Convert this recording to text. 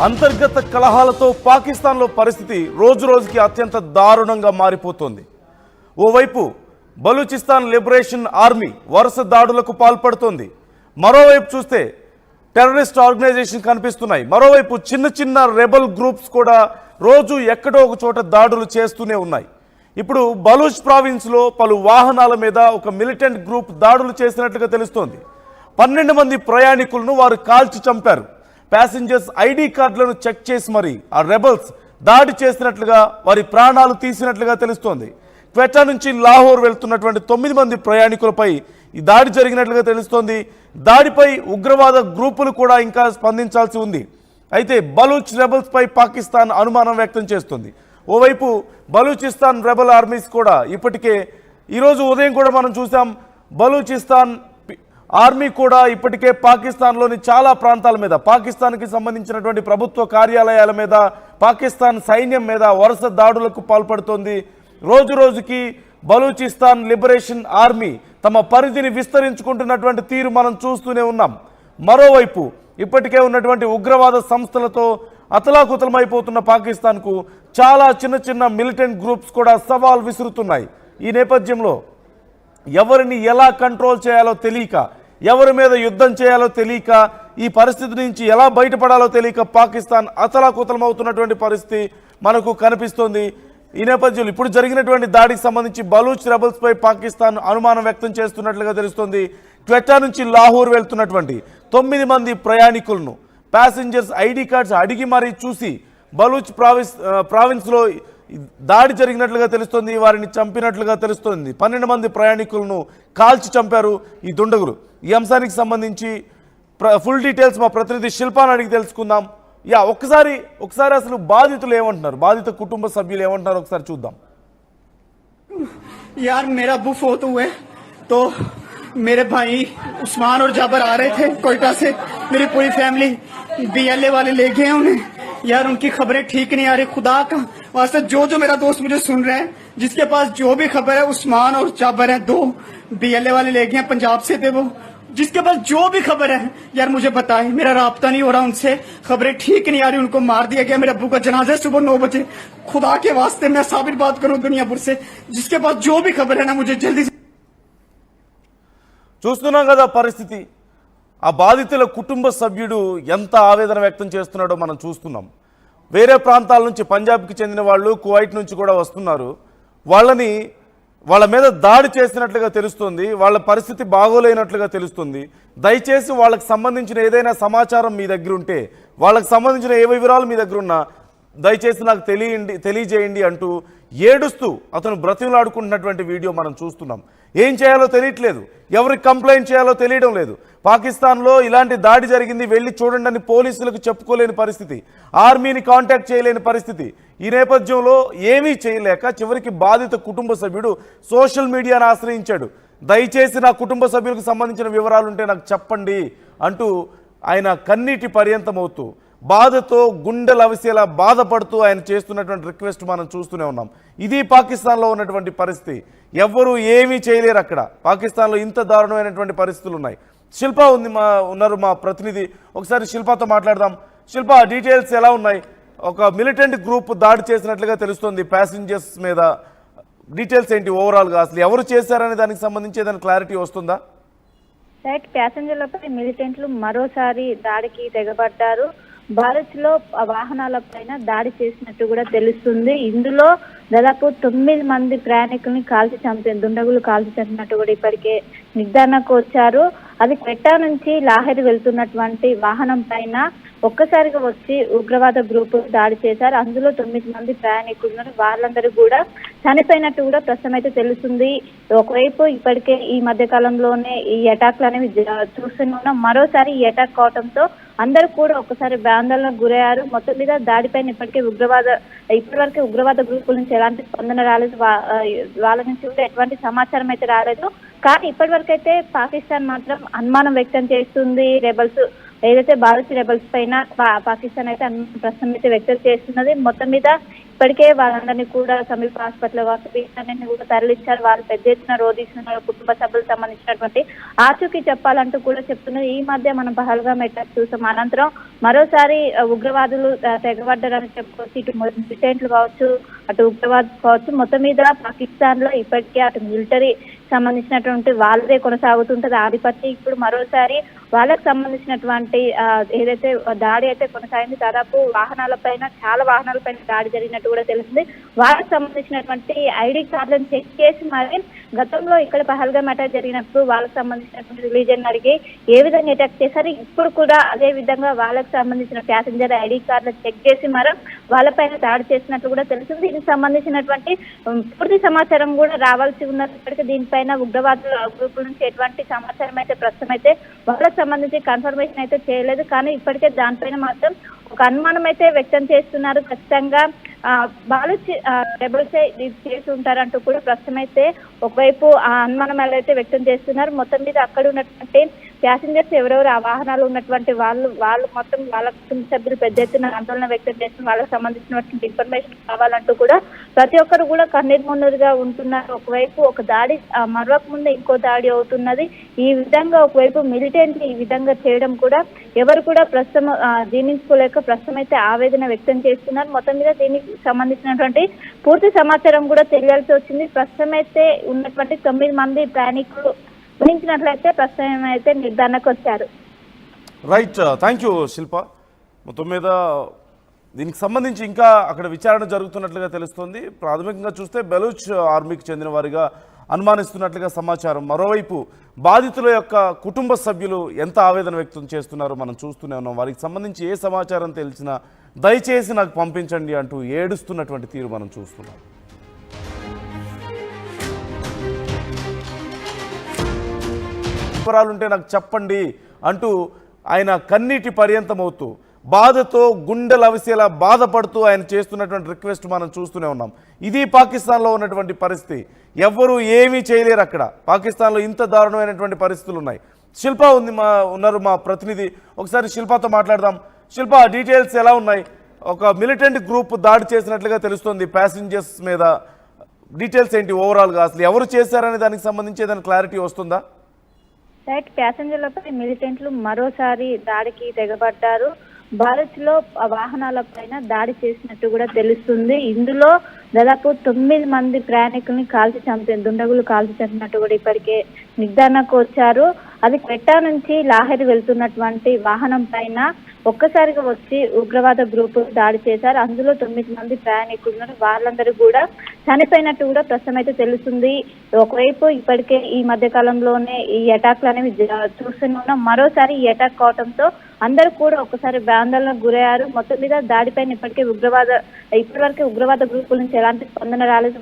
అంతర్గత కలహాలతో పాకిస్తాన్లో పరిస్థితి రోజురోజుకి అత్యంత దారుణంగా మారిపోతోంది. ఓవైపు బలూచిస్తాన్ లిబరేషన్ ఆర్మీ వరుస దాడులకు పాల్పడుతోంది. మరోవైపు చూస్తే టెర్రరిస్ట్ ఆర్గనైజేషన్ కనిపిస్తున్నాయి. మరోవైపు చిన్న చిన్న రెబల్ గ్రూప్స్ కూడా రోజు ఎక్కడో ఒక చోట దాడులు చేస్తూనే ఉన్నాయి. ఇప్పుడు బలూచ్ ప్రావిన్స్లో పలు వాహనాల మీద ఒక మిలిటెంట్ గ్రూప్ దాడులు చేసినట్లుగా తెలుస్తోంది. 12 మంది ప్రయాణికులను వారు కాల్చి చంపారు. ప్యాసింజర్స్ ఐడి కార్డులను చెక్ చేసి మరి ఆ రెబల్స్ దాడి చేసినట్లుగా వారి ప్రాణాలు తీసినట్లుగా తెలుస్తోంది. క్వెటా నుంచి లాహోర్ వెళ్తున్నటువంటి 9 మంది ప్రయాణికులపై ఈ దాడి జరిగినట్లుగా తెలుస్తోంది. దాడిపై ఉగ్రవాద గ్రూపులు కూడా ఇంకా స్పందించాల్సి ఉంది. అయితే బలూచ్ రెబల్స్ పై పాకిస్తాన్ అనుమానం వ్యక్తం చేస్తుంది. ఓవైపు బలూచిస్తాన్ రెబల్ ఆర్మీస్ కూడా ఇప్పటికే ఈరోజు ఉదయం కూడా మనం చూసాం, బలూచిస్తాన్ ఆర్మీ కూడా ఇప్పటికే పాకిస్తాన్లోని చాలా ప్రాంతాల మీద, పాకిస్తాన్కి సంబంధించినటువంటి ప్రభుత్వ కార్యాలయాల మీద, పాకిస్తాన్ సైన్యం మీద వరుస దాడులకు పాల్పడుతోంది. రోజు రోజుకి బలూచిస్తాన్ లిబరేషన్ ఆర్మీ తమ పరిధిని విస్తరించుకుంటున్నటువంటి తీరు మనం చూస్తూనే ఉన్నాం. మరోవైపు ఇప్పటికే ఉన్నటువంటి ఉగ్రవాద సంస్థలతో అతలాకుతలమైపోతున్న పాకిస్తాన్కు చాలా చిన్న చిన్న మిలిటెంట్ గ్రూప్స్ కూడా సవాల్ విసురుతున్నాయి. ఈ నేపథ్యంలో ఎవరిని ఎలా కంట్రోల్ చేయాలో తెలియక, ఎవరి మీద యుద్ధం చేయాలో తెలియక, ఈ పరిస్థితి నుంచి ఎలా బయటపడాలో తెలియక పాకిస్తాన్ అతలాకుతలమవుతున్నటువంటి పరిస్థితి మనకు కనిపిస్తోంది. ఈ నేపథ్యంలో ఇప్పుడు జరిగినటువంటి దాడికి సంబంధించి బలూచ్ రెబల్స్ పై పాకిస్తాన్ అనుమానం వ్యక్తం చేస్తున్నట్లుగా తెలుస్తోంది. క్వెటా నుంచి లాహోర్ వెళ్తున్నటువంటి 9 మంది ప్రయాణికులను ప్యాసింజర్స్ ఐడి కార్డ్స్ అడిగి మరీ చూసి బలూచ్ ప్రావిన్స్లో దాడి జరిగినట్లుగా తెలుస్తోంది. వారిని చంపినట్లుగా తెలుస్తోంది. 12 మంది ప్రయాణికులను కాల్చి చంపారు ఈ దుండగులు. ఈ అంశానికి సంబంధించి ఫుల్ డీటెయిల్స్ మా ప్రతినిధి శిల్పాను అడిగి తెలుసుకుందాం. ఒకసారి అసలు బాధితులు ఏమంటున్నారు, బాధిత కుటుంబ సభ్యులు ఏమంటున్నారు ఒకసారి చూద్దాం. यार मेरा अब्बू फोत हुए तो मेरे भाई उस्मान और जाबर आ रहे थे कोयटा से, मेरी पूरी फैमिली बीएलए वाले ले गए उन्हें। यार उनकी खबरें ठीक नहीं आ रही, खुदा का वास्ते जो मेरा दोस्त मुझे सुन रहे हैं, जिसके पास जो भी खबर है, उस्मान और जाबर हैं, 2 बीएलए वाले ले गए, पंजाब से थे वो, जिसके पास जो भी खबर है यार मुझे बताए। मेरा राब्ता नहीं हो रहा उनसे, खबरें ठीक नहीं आ रही, उनको मार दिया गया। मेरे अब्बू का जनाजा सुबह 9 बजे। खुदा के वास्ते मैं साबित बात करूं दुनियापुर से, जिसके पास जो भी खबर है ना मुझे जल्दी से। చూస్తున్నాం కదా పరిస్థితి. ఆ బాధితుల కుటుంబ సభ్యుడు ఎంత ఆవేదన వ్యక్తం చేస్తున్నాడో మనం చూస్తున్నాం. వేరే ప్రాంతాల నుంచి, పంజాబ్కి చెందిన వాళ్ళు, కువైట్ నుంచి కూడా వస్తున్నారు. వాళ్ళ మీద దాడి చేసినట్లుగా తెలుస్తుంది. వాళ్ళ పరిస్థితి బాగోలేనట్లుగా తెలుస్తుంది. దయచేసి వాళ్ళకి సంబంధించిన ఏదైనా సమాచారం మీ దగ్గర ఉంటే, వాళ్ళకి సంబంధించిన ఏ వివరాలు మీ దగ్గర ఉన్నా దయచేసి నాకు తెలియజేయండి అంటూ ఏడుస్తూ అతను బ్రతిమలాడుకుంటున్నటువంటి వీడియో మనం చూస్తున్నాం. ఏం చేయాలో తెలియట్లేదు, ఎవరికి కంప్లైంట్ చేయాలో తెలియడం లేదు. పాకిస్తాన్లో ఇలాంటి దాడి జరిగింది, వెళ్ళి చూడండి అని పోలీసులకు చెప్పుకోలేని పరిస్థితి, ఆర్మీని కాంటాక్ట్ చేయలేని పరిస్థితి. ఈ నేపథ్యంలో ఏమీ చేయలేక చివరికి బాధిత కుటుంబ సభ్యుడు సోషల్ మీడియాను ఆశ్రయించాడు. దయచేసి నా కుటుంబ సభ్యులకు సంబంధించిన వివరాలు ఉంటే నాకు చెప్పండి అంటూ ఆయన కన్నీటి పర్యంతమవుతూ, బాధతో గుండెలు అవిసేలా బాధపడుతూ ఆయన చేస్తున్నటువంటి రిక్వెస్ట్ మనం చూస్తూనే ఉన్నాం. ఇది పాకిస్తాన్లో ఉన్నటువంటి పరిస్థితి. ఎవ్వరూ ఏమీ చేయలేరు అక్కడ. పాకిస్తాన్లో ఇంత దారుణమైనటువంటి పరిస్థితులు ఉన్నాయి. శిల్ప ఉన్నారు మా ప్రతినిధి, ఒకసారి శిల్పతో మాట్లాడదాం. శిల్ప, డీటెయిల్స్ ఎలా ఉన్నాయి? ఒక మిలిటెంట్ గ్రూప్ దాడి చేసినట్లుగా తెలుస్తోంది ప్యాసింజర్స్ మీద. డీటెయిల్స్ ఏంటి ఓవరాల్గా, అసలు ఎవరు చేశారనే దానికి సంబంధించి ఏదైనా క్లారిటీ వస్తుందా? రైట్, ప్యాసింజర్లపై మిలిటెంట్లు మరోసారి దాడికి తెగబడ్డారు. భారత్ లో వాహనాలపైన దాడి చేసినట్టు కూడా తెలుస్తుంది. ఇందులో దాదాపు 9 మంది ప్రయాణికుల్ని దుండగులు కాల్చి చంపినట్టు కూడా ఇప్పటికే నిర్ధారణకు వచ్చారు. అది క్వెటా నుంచి లాహోర్ వెళ్తున్నటువంటి వాహనం పైన ఒక్కసారిగా వచ్చి ఉగ్రవాద గ్రూపు దాడి చేశారు. అందులో 9 మంది ప్రయాణికులు, వాళ్ళందరూ కూడా చనిపోయినట్టు కూడా ప్రస్తుతం అయితే తెలుస్తుంది. ఒకవైపు ఇప్పటికే ఈ మధ్య కాలంలోనే ఈ అటాక్లు అనేవి చూస్తూనే ఉన్నాం. మరోసారి ఈ అటాక్ కావడంతో అందరూ కూడా ఒక్కసారి ఆందోళనకు గురయ్యారు. మొత్తం మీద దాడిపైన ఇప్పటివరకు ఉగ్రవాద గ్రూపుల నుంచి ఎలాంటి స్పందన రాలేదు, వాళ్ళ నుంచి కూడా ఎటువంటి సమాచారం అయితే రాలేదు. కానీ ఇప్పటి వరకు అయితే పాకిస్తాన్ మాత్రం అనుమానం వ్యక్తం చేస్తుంది. రెబల్స్ ఏదైతే భారత్ రెబల్స్ పైన పాకిస్తాన్ అయితే ప్రశ్న అయితే వ్యక్తం చేస్తున్నది. మొత్తం మీద ఇప్పటికే వాళ్ళందరినీ కూడా సమీప హాస్పిటల్ వాటిని కూడా తరలించారు. వాళ్ళు పెద్ద ఎత్తున రోధిస్తున్నారు. కుటుంబ సభ్యులకు సంబంధించినటువంటి ఆచూకీ చెప్పాలంటూ కూడా చెప్తున్నారు. ఈ మధ్య మనం పహల్గామ్ అటాక్ చూసాం. అనంతరం మరోసారి ఉగ్రవాదులు తెగబడ్డారని చెప్పుకోవచ్చు. ఇటు మిలిటెంట్లు కావచ్చు, అటు ఉగ్రవాదులు కావచ్చు. మొత్తం మీద పాకిస్తాన్ లో ఇప్పటికే అటు మిలిటరీ సంబంధించినటువంటి వాళ్ళదే కొనసాగుతుంటది ఆధిపత్యం. ఇప్పుడు మరోసారి వాళ్ళకి సంబంధించినటువంటి ఏదైతే దాడి అయితే కొనసాగింది. దాదాపు చాలా వాహనాలపైన దాడి జరిగినట్టు కూడా తెలిసింది. వాళ్ళకి సంబంధించినటువంటి ఐడి కార్డులను చెక్ చేసి మరి గతంలో ఇక్కడ పహల్గామ్ అటాక్ జరిగినప్పుడు వాళ్ళకి సంబంధించినటువంటి రిలీజన్ అడిగి ఏ విధంగా అటాక్ చేశారు, ఇప్పుడు కూడా అదే విధంగా వాళ్ళకి సంబంధించిన ప్యాసింజర్ ఐడి కార్డులను చెక్ చేసి మరి వాళ్ళపైన దాడి చేసినట్టు కూడా తెలిసింది. దీనికి సంబంధించినటువంటి పూర్తి సమాచారం కూడా రావాల్సి ఉన్నది. ఇప్పటికీ దీనిపైన ఉగ్రవాదుల గ్రూపుల నుంచి ఎటువంటి సమాచారం అయితే ప్రస్తుతం అయితే వాళ్ళకి సంబంధించి కన్ఫర్మేషన్ అయితే చేయలేదు. కానీ ఇప్పటికే దానిపైన మాత్రం ఒక అనుమానం అయితే వ్యక్తం చేస్తున్నారు. ఖచ్చితంగా బాలుచి రెబల్సే ఇది చేసి ఉంటారంటూ కూడా ప్రస్తుతం అయితే ఒకవైపు ఆ అనుమానం అయితే వ్యక్తం చేస్తున్నారు. మొత్తం మీద అక్కడ ఉన్నటువంటి ప్యాసింజర్స్ ఎవరెవరు ఆ వాహనాలు ఉన్నటువంటి వాళ్ళు మొత్తం వాళ్ళ కుటుంబ సభ్యులు పెద్ద ఎత్తున ఆందోళన వ్యక్తం చేస్తున్న వాళ్ళకి సంబంధించినటువంటి ఇన్ఫర్మేషన్ కావాలంటూ కూడా ప్రతి ఒక్కరు కూడా కన్నీరుమున్నరుగా ఉంటున్నారు. ఒకవైపు ఒక దాడి మరొక ముందు ఇంకో దాడి అవుతున్నది. ఈ విధంగా ఒకవైపు మిలిటెంట్ ఈ విధంగా చేయడం కూడా ఎవరు కూడా ప్రస్తుతం జీర్ణించుకోలేక ప్రస్తుతం అయితే ఆవేదన వ్యక్తం చేస్తున్నారు. మొత్తం మీద దీనికి సంబంధించినటువంటి పూర్తి సమాచారం కూడా తెలియాల్సి వచ్చింది. ప్రస్తుతం అయితే ఉన్నటువంటి 9 మంది ప్రయాణికులు గురించినట్లయితే ప్రస్తుతం అయితే నిర్ధారణకు వచ్చారు. రైట్, థ్యాంక్ యూ శిల్ప. మొత్తం మీద దీనికి సంబంధించి ఇంకా అక్కడ విచారణ జరుగుతున్నట్లుగా తెలుస్తోంది. ప్రాథమికంగా చూస్తే బెలూచ్ ఆర్మీకి చెందిన వారిగా అనుమానిస్తున్నట్లుగా సమాచారం. మరోవైపు బాధితుల యొక్క కుటుంబ సభ్యులు ఎంత ఆవేదన వ్యక్తం చేస్తున్నారో మనం చూస్తూనే ఉన్నాం. వారికి సంబంధించి ఏ సమాచారం తెలిసినా దయచేసి నాకు పంపించండి అంటూ ఏడుస్తున్నటువంటి తీరు మనం చూస్తున్నాం. వివరాలుంటే నాకు చెప్పండి అంటూ ఆయన కన్నీటి పర్యంతమవుతూ బాధతో గుండెలు అవిసేలా బాధపడుతూ ఆయన చేస్తున్నటువంటి రిక్వెస్ట్ మనం చూస్తూనే ఉన్నాం. ఇది పాకిస్తాన్లో ఉన్నటువంటి పరిస్థితి. ఎవ్వరూ ఏమీ చేయలేరు అక్కడ. పాకిస్తాన్లో ఇంత దారుణమైనటువంటి పరిస్థితులు ఉన్నాయి. శిల్ప ఉన్నారు మా ప్రతినిధి. ఒకసారి శిల్పతో మాట్లాడదాం. శిల్ప, డీటెయిల్స్ ఎలా ఉన్నాయి? ఒక మిలిటెంట్ గ్రూప్ దాడి చేసినట్లుగా తెలుస్తోంది ప్యాసింజర్స్ మీద. డీటెయిల్స్ ఏంటి ఓవరాల్గా? అసలు ఎవరు చేశారనే దానికి సంబంధించి ఏదైనా క్లారిటీ వస్తుందా? రైట్, ప్యాసింజర్లపై మిలిటెంట్లు మరోసారి దాడికి తెగబడ్డారు. భారత్ లో వాహనాలపైన దాడి చేసినట్టు కూడా తెలుస్తుంది. ఇందులో దాదాపు 9 మంది ప్రయాణికుల్ని దుండగులు కాల్చి చంపినట్టు కూడా ఇప్పటికే నిర్ధారణకు వచ్చారు. అది క్వెట్టా నుంచి లాహోర్ వెళ్తున్నటువంటి వాహనం పైన ఒక్కసారిగా వచ్చి ఉగ్రవాద గ్రూపు దాడి చేశారు. అందులో 9 మంది ప్రయాణికులు ఉన్నారు. వాళ్ళందరూ కూడా చనిపోయినట్టు కూడా ప్రస్తుతం అయితే తెలుస్తుంది. ఒకవైపు ఇప్పటికే ఈ మధ్య కాలంలోనే ఈ అటాక్లు అనేవి చూస్తూనే ఉన్నాం. మరోసారి ఈ అటాక్ కావడంతో అందరూ కూడా ఒకసారి ఆందోళనకు గురయ్యారు. మొత్తం మీద దాడిపైన ఇప్పటివరకు ఉగ్రవాద గ్రూపుల నుంచి ఎలాంటి స్పందన రాలేదు.